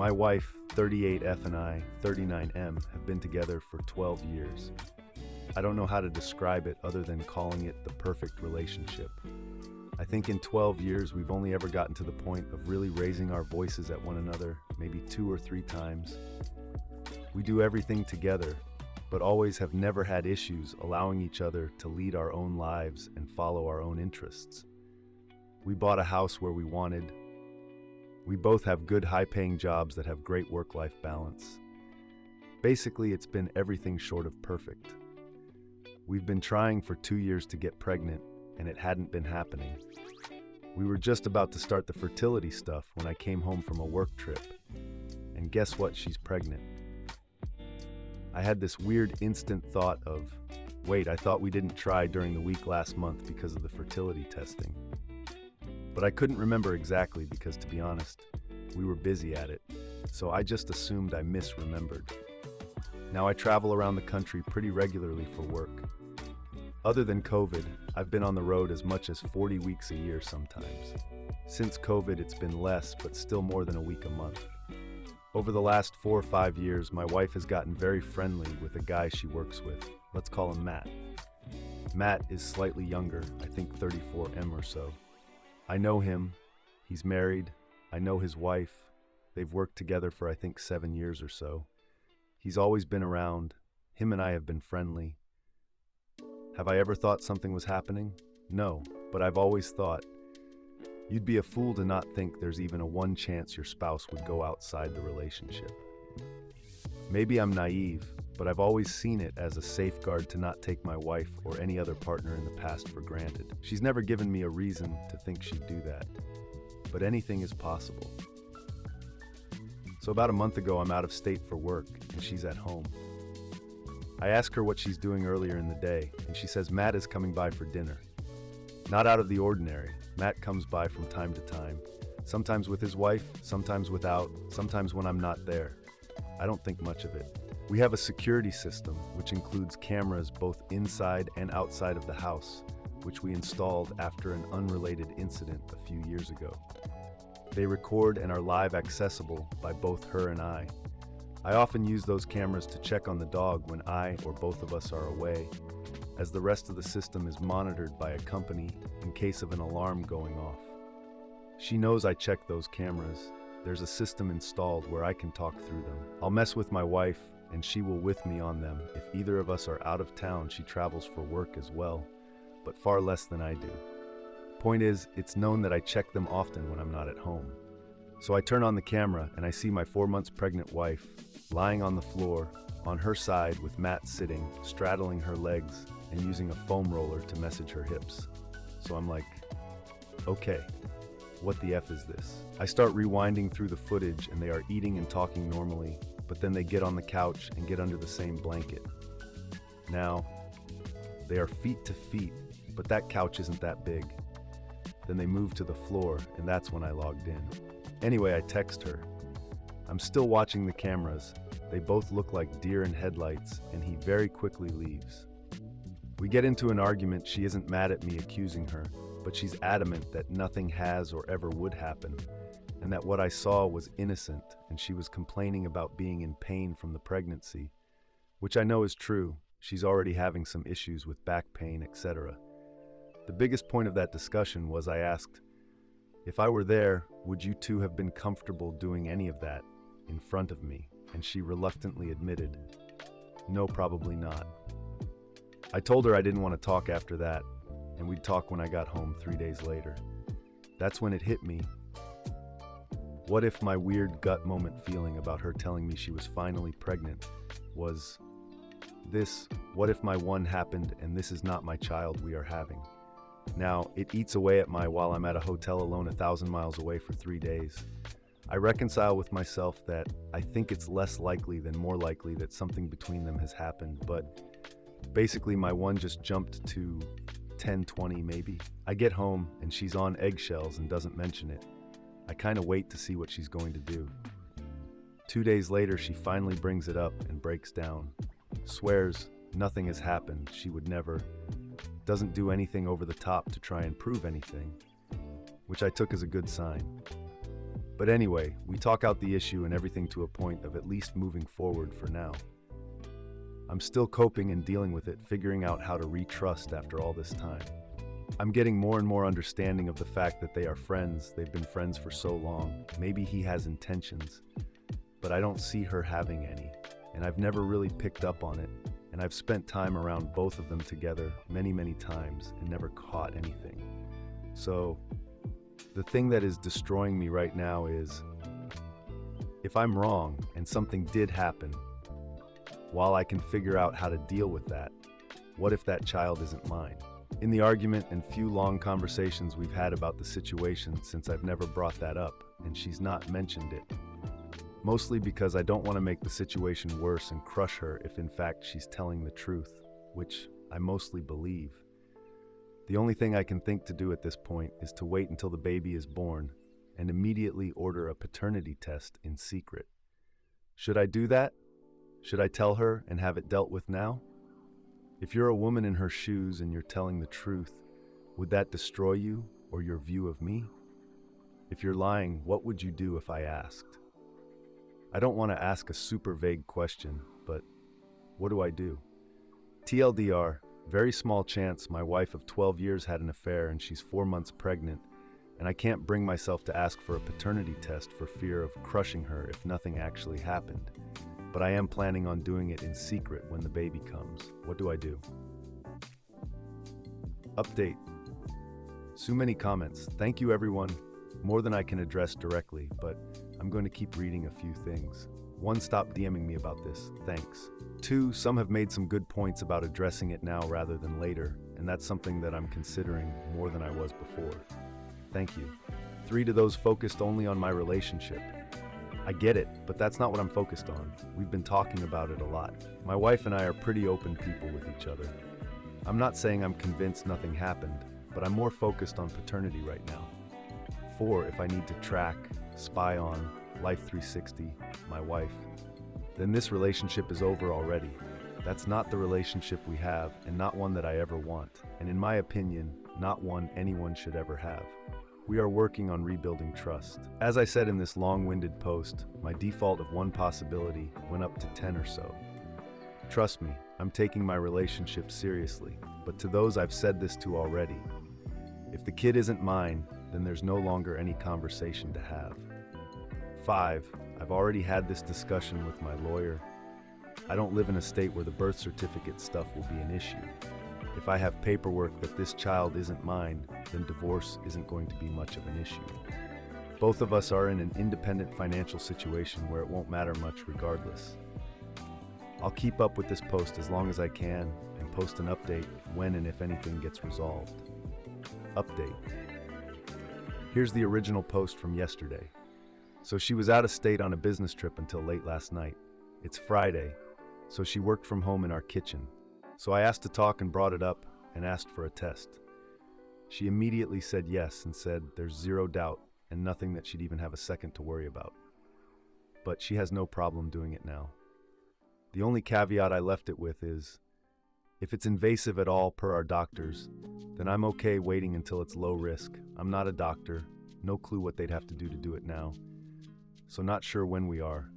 My wife, 38F, and I, 39M, have been together for 12 years. I don't know how to describe it other than calling it the perfect relationship. I think in 12 years, we've only ever gotten to the point of really raising our voices at one another, maybe 2 or 3 times. We do everything together, but always have never had issues allowing each other to lead our own lives and follow our own interests. We bought a house where we wanted. We both have good, high-paying jobs that have great work-life balance. Basically, it's been everything short of perfect. We've been trying for 2 years to get pregnant, and it hadn't been happening. We were just about to start the fertility stuff when I came home from a work trip. And guess what? She's pregnant. I had this weird instant thought of, wait, I thought we didn't try during the week last month because of the fertility testing. But I couldn't remember exactly because, to be honest, we were busy at it, so I just assumed I misremembered. Now I travel around the country pretty regularly for work. Other than COVID, I've been on the road as much as 40 weeks a year sometimes. Since COVID, it's been less, but still more than a week a month. Over the last 4 or 5 years, my wife has gotten very friendly with a guy she works with. Let's call him Matt. Matt is slightly younger, I think 34M or so. I know him. He's married. I know his wife. They've worked together for I think 7 years or so. He's always been around. Him and I have been friendly. Have I ever thought something was happening? No, but I've always thought, you'd be a fool to not think there's even a 1 chance your spouse would go outside the relationship. Maybe I'm naive, but I've always seen it as a safeguard to not take my wife or any other partner in the past for granted. She's never given me a reason to think she'd do that, but anything is possible. So about a month ago, I'm out of state for work, and she's at home. I ask her what she's doing earlier in the day, and she says Matt is coming by for dinner. Not out of the ordinary. Matt comes by from time to time, sometimes with his wife, sometimes without, sometimes when I'm not there. I don't think much of it. We have a security system, which includes cameras both inside and outside of the house, which we installed after an unrelated incident a few years ago. They record and are live accessible by both her and I. I often use those cameras to check on the dog when I or both of us are away, as the rest of the system is monitored by a company in case of an alarm going off. She knows I check those cameras. There's a system installed where I can talk through them. I'll mess with my wife, and she will with me on them. If either of us are out of town, she travels for work as well, but far less than I do. Point is, it's known that I check them often when I'm not at home. So I turn on the camera, and I see my 4 months pregnant wife lying on the floor, on her side with Matt sitting, straddling her legs, and using a foam roller to massage her hips. So I'm like, okay, what the F is this? I start rewinding through the footage, and they are eating and talking normally, but then they get on the couch and get under the same blanket. Now, they are feet to feet, but that couch isn't that big. Then they move to the floor, and that's when I logged in. Anyway, I text her. I'm still watching the cameras. They both look like deer in headlights, and he very quickly leaves. We get into an argument. She isn't mad at me accusing her, but she's adamant that nothing has or ever would happen, and that what I saw was innocent, and she was complaining about being in pain from the pregnancy, which I know is true. She's already having some issues with back pain, etc. The biggest point of that discussion was I asked, if I were there, would you two have been comfortable doing any of that in front of me? And she reluctantly admitted, no, probably not. I told her I didn't want to talk after that, and we'd talk when I got home 3 days later. That's when it hit me. What if my weird gut moment feeling about her telling me she was finally pregnant was this? What if my one happened and this is not my child we are having? Now, it eats away at my while I'm at a hotel alone 1,000 miles away for 3 days. I reconcile with myself that I think it's less likely than more likely that something between them has happened, but basically my one just jumped to 10-20 maybe. I get home and she's on eggshells and doesn't mention it. I kind of wait to see what she's going to do. 2 days later, she finally brings it up and breaks down. Swears nothing has happened, she would never. Doesn't do anything over the top to try and prove anything, which I took as a good sign. But anyway, we talk out the issue and everything to a point of at least moving forward for now. I'm still coping and dealing with it, figuring out how to retrust after all this time. I'm getting more and more understanding of the fact that they are friends. They've been friends for so long. Maybe he has intentions, but I don't see her having any, and I've never really picked up on it, and I've spent time around both of them together many, many times and never caught anything. So, the thing that is destroying me right now is, if I'm wrong and something did happen, while I can figure out how to deal with that, what if that child isn't mine? In the argument and few long conversations we've had about the situation since I've never brought that up, and she's not mentioned it, mostly because I don't want to make the situation worse and crush her if in fact she's telling the truth, which I mostly believe. The only thing I can think to do at this point is to wait until the baby is born and immediately order a paternity test in secret. Should I do that? Should I tell her and have it dealt with now? If you're a woman in her shoes and you're telling the truth, would that destroy you or your view of me? If you're lying, what would you do if I asked? I don't want to ask a super vague question, but what do I do? TLDR, very small chance my wife of 12 years had an affair and she's 4 months pregnant, and I can't bring myself to ask for a paternity test for fear of crushing her if nothing actually happened. But I am planning on doing it in secret when the baby comes. What do I do? Update. So many comments. Thank you, everyone. More than I can address directly, but I'm going to keep reading a few things. 1, stop DMing me about this. Thanks. 2, some have made some good points about addressing it now rather than later, and that's something that I'm considering more than I was before. Thank you. 3, to those focused only on my relationship. I get it, but that's not what I'm focused on. We've been talking about it a lot. My wife and I are pretty open people with each other. I'm not saying I'm convinced nothing happened, but I'm more focused on paternity right now. 4, if I need to track, spy on, Life 360, my wife, then this relationship is over already. That's not the relationship we have, and not one that I ever want, and in my opinion, not one anyone should ever have. We are working on rebuilding trust. As I said in this long-winded post, my default of 1 possibility went up to 10 or so. Trust me, I'm taking my relationship seriously, but to those I've said this to already, if the kid isn't mine, then there's no longer any conversation to have. 5, I've already had this discussion with my lawyer. I don't live in a state where the birth certificate stuff will be an issue. If I have paperwork that this child isn't mine, then divorce isn't going to be much of an issue. Both of us are in an independent financial situation where it won't matter much regardless. I'll keep up with this post as long as I can and post an update when and if anything gets resolved. Update. Here's the original post from yesterday. So she was out of state on a business trip until late last night. It's Friday, so she worked from home in our kitchen. So I asked to talk and brought it up and asked for a test. She immediately said yes and said there's 0 doubt and nothing that she'd even have a second to worry about. But she has no problem doing it now. The only caveat I left it with is, if it's invasive at all per our doctors, then I'm okay waiting until it's low risk. I'm not a doctor, no clue what they'd have to do it now. So not sure when we are,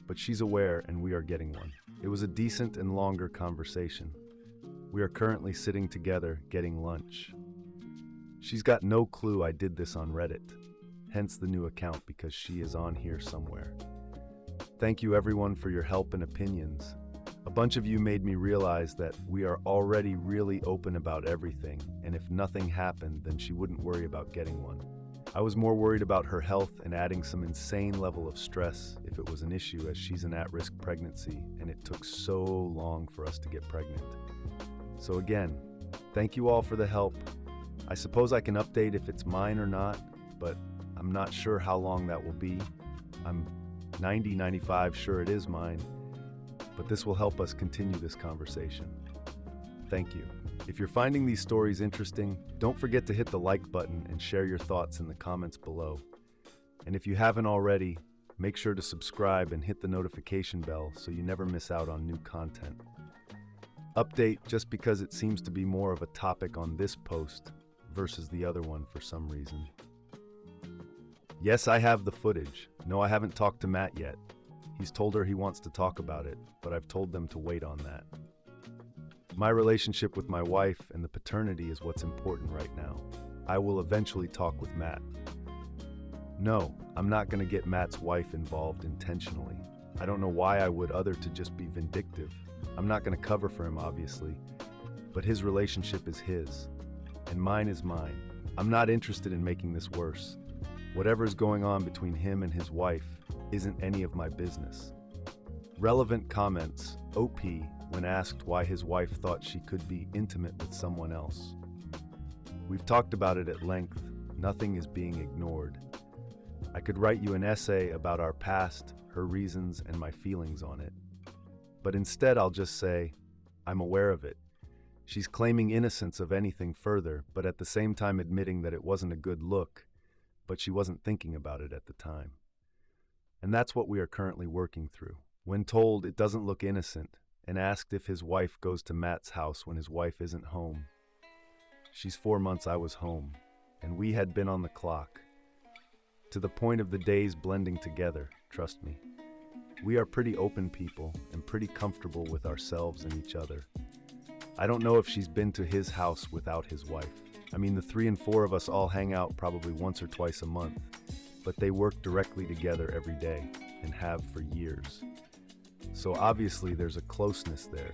but she's aware and we are getting one. It was a decent and longer conversation. We are currently sitting together getting lunch. She's got no clue I did this on Reddit, hence the new account because she is on here somewhere. Thank you everyone for your help and opinions. A bunch of you made me realize that we are already really open about everything, and if nothing happened, then she wouldn't worry about getting one. I was more worried about her health and adding some insane level of stress if it was an issue, as she's an at-risk pregnancy and it took so long for us to get pregnant. So again, thank you all for the help. I suppose I can update if it's mine or not, but I'm not sure how long that will be. I'm 95 sure it is mine, but this will help us continue this conversation. Thank you. If you're finding these stories interesting, don't forget to hit the like button and share your thoughts in the comments below. And if you haven't already, make sure to subscribe and hit the notification bell so you never miss out on new content. Update just because it seems to be more of a topic on this post versus the other one for some reason. Yes, I have the footage. No, I haven't talked to Matt yet. He's told her he wants to talk about it, but I've told them to wait on that. My relationship with my wife and the paternity is what's important right now. I will eventually talk with Matt. No, I'm not going to get Matt's wife involved intentionally. I don't know why I would other to just be vindictive. I'm not going to cover for him, obviously, but his relationship is his, and mine is mine. I'm not interested in making this worse. Whatever is going on between him and his wife isn't any of my business. Relevant comments, OP, when asked why his wife thought she could be intimate with someone else. We've talked about it at length. Nothing is being ignored. I could write you an essay about our past, her reasons, and my feelings on it. But instead, I'll just say, I'm aware of it. She's claiming innocence of anything further, but at the same time admitting that it wasn't a good look, but she wasn't thinking about it at the time. And that's what we are currently working through. When told it doesn't look innocent, and asked if his wife goes to Matt's house when his wife isn't home. She's 4 months I was home, and we had been on the clock. To the point of the days blending together, trust me. We are pretty open people and pretty comfortable with ourselves and each other. I don't know if she's been to his house without his wife. I mean, the 3 and 4 of us all hang out probably once or twice a month, but they work directly together every day and have for years. So obviously there's a closeness there.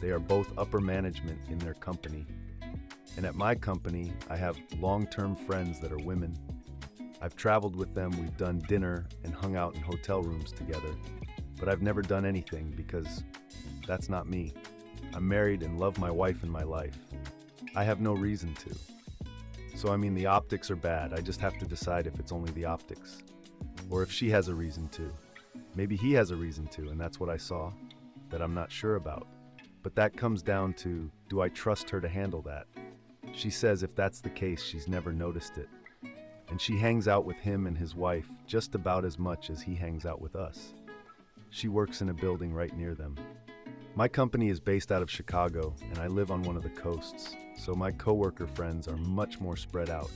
They are both upper management in their company. And at my company, I have long-term friends that are women. I've traveled with them, we've done dinner and hung out in hotel rooms together. But I've never done anything because that's not me. I'm married and love my wife and my life. I have no reason to. So I mean, the optics are bad. I just have to decide if it's only the optics. Or if she has a reason to. Maybe he has a reason to, and that's what I saw, that I'm not sure about. But that comes down to, do I trust her to handle that? She says if that's the case, she's never noticed it. And she hangs out with him and his wife just about as much as he hangs out with us. She works in a building right near them. My company is based out of Chicago, and I live on one of the coasts, so my coworker friends are much more spread out.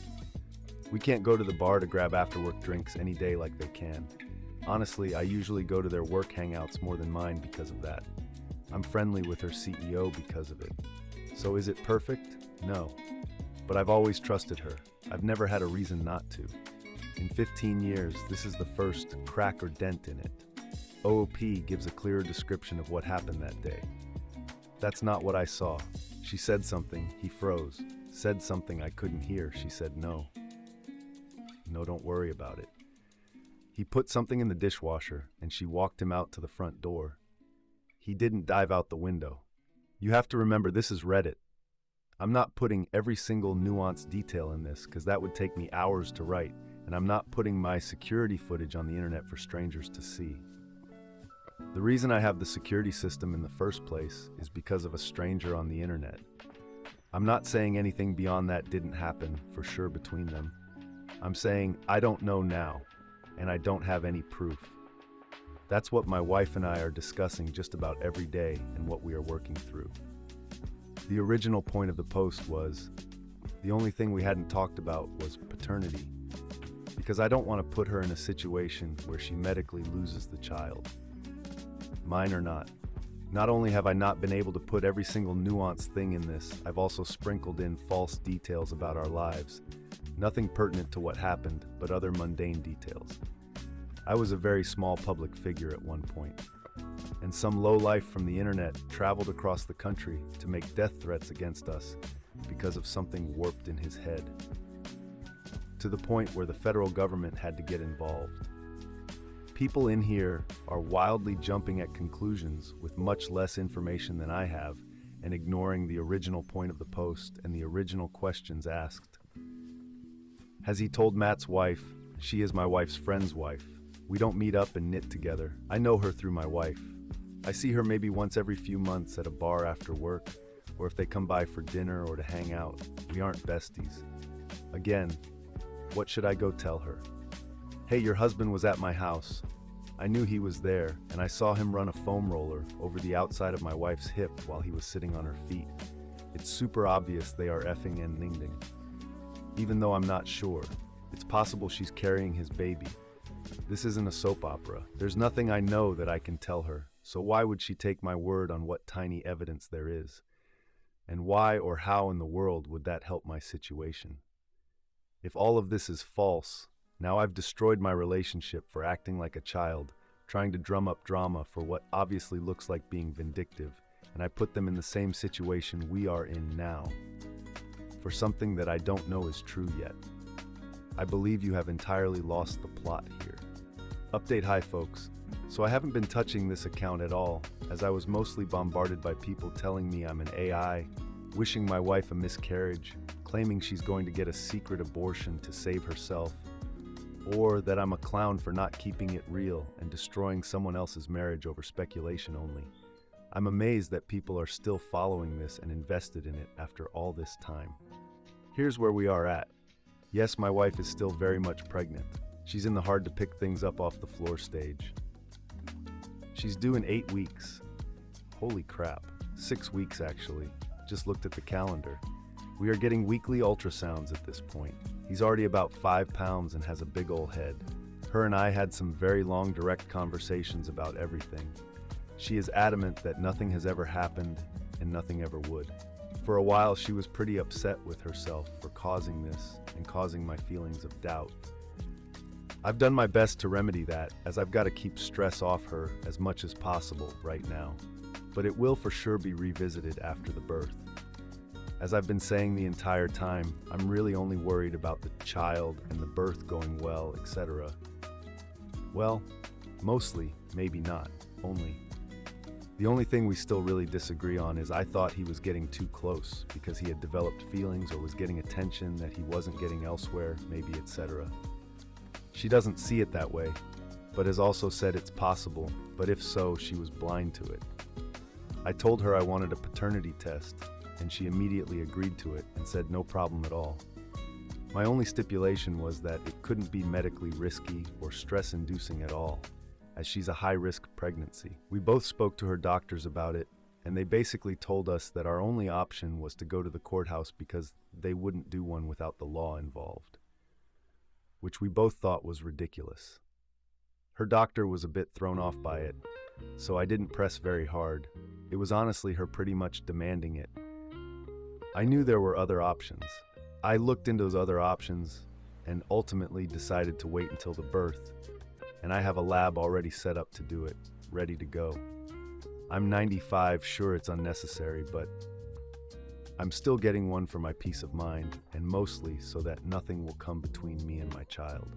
We can't go to the bar to grab after-work drinks any day like they can. Honestly, I usually go to their work hangouts more than mine because of that. I'm friendly with her CEO because of it. So is it perfect? No. But I've always trusted her. I've never had a reason not to. In 15 years, this is the first crack or dent in it. OOP gives a clearer description of what happened that day. That's not what I saw. She said something, he froze. Said something I couldn't hear, she said no. No, don't worry about it. He put something in the dishwasher, and she walked him out to the front door. He didn't dive out the window. You have to remember, this is Reddit. I'm not putting every single nuanced detail in this, because that would take me hours to write, and I'm not putting my security footage on the internet for strangers to see. The reason I have the security system in the first place is because of a stranger on the internet. I'm not saying anything beyond that didn't happen, for sure, between them. I'm saying I don't know now, and I don't have any proof. That's what my wife and I are discussing just about every day and what we are working through. The original point of the post was, the only thing we hadn't talked about was paternity, because I don't want to put her in a situation where she medically loses the child. Mine or not. Not only have I not been able to put every single nuanced thing in this, I've also sprinkled in false details about our lives. Nothing pertinent to what happened, but other mundane details. I was a very small public figure at one point, and some lowlife from the internet traveled across the country to make death threats against us because of something warped in his head. To the point where the federal government had to get involved. People in here are wildly jumping at conclusions with much less information than I have and ignoring the original point of the post and the original questions asked. Has he told Matt's wife, she is my wife's friend's wife? We don't meet up and knit together. I know her through my wife. I see her maybe once every few months at a bar after work, or if they come by for dinner or to hang out. We aren't besties. Again, what should I go tell her? Hey, your husband was at my house. I knew he was there, and I saw him run a foam roller over the outside of my wife's hip while he was sitting on her feet. It's super obvious they are effing and ning-ding. Even though I'm not sure, It's possible she's carrying his baby. This isn't a soap opera. There's nothing I know that I can tell her, so why would she take my word on what tiny evidence there is? And why or how in the world would that help my situation? If all of this is false, now I've destroyed my relationship for acting like a child, trying to drum up drama for what obviously looks like being vindictive, and I put them in the same situation we are in now, for something that I don't know is true yet. I believe you have entirely lost the plot here. Update. Hi folks. So I haven't been touching this account at all, as I was mostly bombarded by people telling me I'm an AI, wishing my wife a miscarriage, claiming she's going to get a secret abortion to save herself, or that I'm a clown for not keeping it real and destroying someone else's marriage over speculation only. I'm amazed that people are still following this and invested in it after all this time. Here's where we are at. Yes, my wife is still very much pregnant. She's in the hard to pick things up off the floor stage. She's due in 8 weeks. Holy crap, 6 weeks actually. Just looked at the calendar. We are getting weekly ultrasounds at this point. He's already about 5 pounds and has a big ol' head. Her and I had some very long direct conversations about everything. She is adamant that nothing has ever happened and nothing ever would. For a while she was pretty upset with herself for causing this and causing my feelings of doubt. I've done my best to remedy that, as I've got to keep stress off her as much as possible right now. But it will for sure be revisited after the birth. As I've been saying the entire time, I'm really only worried about the child and the birth going well, etc. Well, mostly, maybe not, only. The only thing we still really disagree on is I thought he was getting too close because he had developed feelings or was getting attention that he wasn't getting elsewhere, maybe, etc. She doesn't see it that way, but has also said it's possible, but if so, she was blind to it. I told her I wanted a paternity test, and she immediately agreed to it and said no problem at all. My only stipulation was that it couldn't be medically risky or stress-inducing at all, as she's a high-risk pregnancy. We both spoke to her doctors about it, and they basically told us that our only option was to go to the courthouse because they wouldn't do one without the law involved, which we both thought was ridiculous. Her doctor was a bit thrown off by it, so I didn't press very hard. It was honestly her pretty much demanding it. I knew there were other options. I looked into those other options and ultimately decided to wait until the birth, and I have a lab already set up to do it, ready to go. I'm 95, sure it's unnecessary, but I'm still getting one for my peace of mind, and mostly so that nothing will come between me and my child.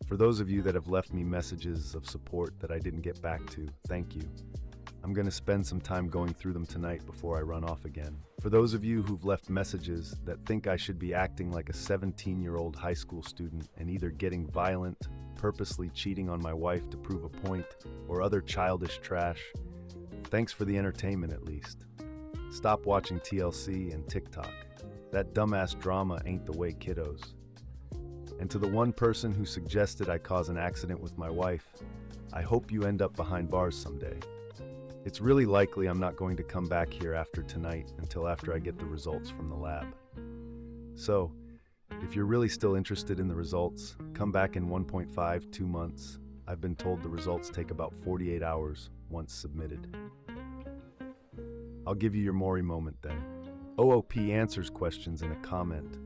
For those of you that have left me messages of support that I didn't get back to, thank you. I'm going to spend some time going through them tonight before I run off again. For those of you who've left messages that think I should be acting like a 17-year-old high school student and either getting violent, purposely cheating on my wife to prove a point, or other childish trash, thanks for the entertainment at least. Stop watching TLC and TikTok. That dumbass drama ain't the way, kiddos. And to the one person who suggested I cause an accident with my wife, I hope you end up behind bars someday. It's really likely I'm not going to come back here after tonight until after I get the results from the lab. So, if you're really still interested in the results, come back in 1.5-2 months. I've been told the results take about 48 hours once submitted. I'll give you your Maury moment then. OOP answers questions in a comment.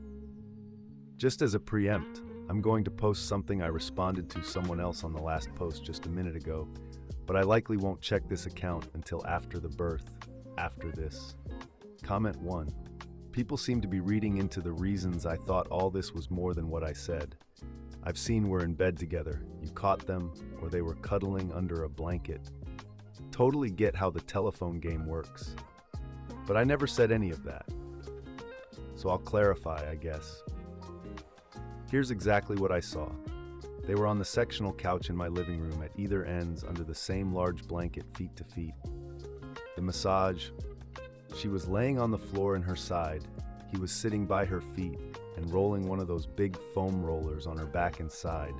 Just as a preempt, I'm going to post something I responded to someone else on the last post just a minute ago, but I likely won't check this account until after the birth, after this. Comment 1. People seem to be reading into the reasons I thought all this was more than what I said. I've seen we're in bed together, you caught them, or they were cuddling under a blanket. Totally get how the telephone game works. But I never said any of that. So I'll clarify, I guess. Here's exactly what I saw. They were on the sectional couch in my living room at either ends under the same large blanket feet to feet. The massage. She was laying on the floor in her side. He was sitting by her feet and rolling one of those big foam rollers on her back and side,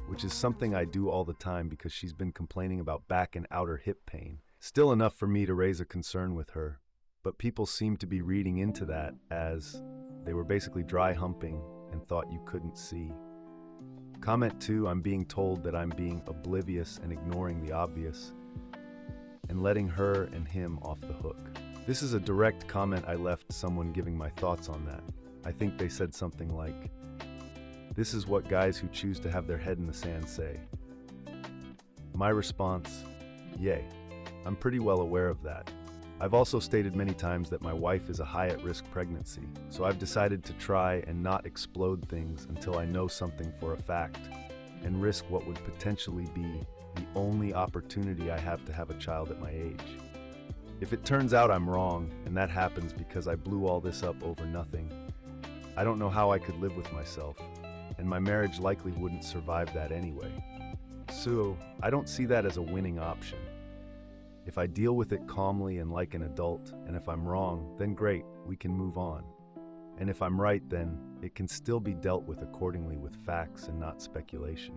which is something I do all the time because she's been complaining about back and outer hip pain. Still enough for me to raise a concern with her, but people seem to be reading into that as they were basically dry humping and thought you couldn't see. Comment 2, I'm being told that I'm being oblivious and ignoring the obvious, and letting her and him off the hook. This is a direct comment I left someone giving my thoughts on that. I think they said something like, "This is what guys who choose to have their head in the sand say." My response, yay. I'm pretty well aware of that. I've also stated many times that my wife is a high-at-risk pregnancy, so I've decided to try and not explode things until I know something for a fact, and risk what would potentially be the only opportunity I have to have a child at my age. If it turns out I'm wrong, and that happens because I blew all this up over nothing, I don't know how I could live with myself, and my marriage likely wouldn't survive that anyway. So, I don't see that as a winning option. If I deal with it calmly and like an adult, and if I'm wrong, then great, we can move on. And if I'm right, then it can still be dealt with accordingly with facts and not speculation.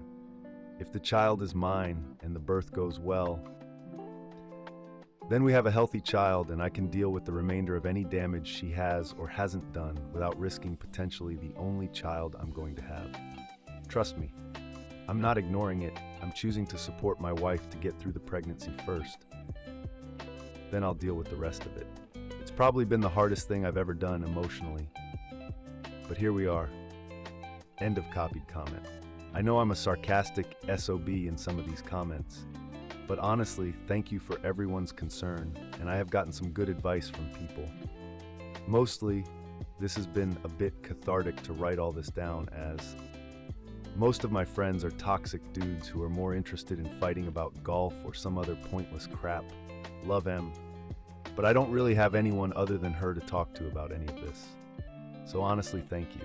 If the child is mine and the birth goes well, then we have a healthy child and I can deal with the remainder of any damage she has or hasn't done without risking potentially the only child I'm going to have. Trust me, I'm not ignoring it. I'm choosing to support my wife to get through the pregnancy first. Then I'll deal with the rest of it. It's probably been the hardest thing I've ever done emotionally. But here we are. End of copied comment. I know I'm a sarcastic SOB in some of these comments, but honestly, thank you for everyone's concern, and I have gotten some good advice from people. Mostly, this has been a bit cathartic to write all this down, as most of my friends are toxic dudes who are more interested in fighting about golf or some other pointless crap. Love Em. But I don't really have anyone other than her to talk to about any of this. So honestly, thank you.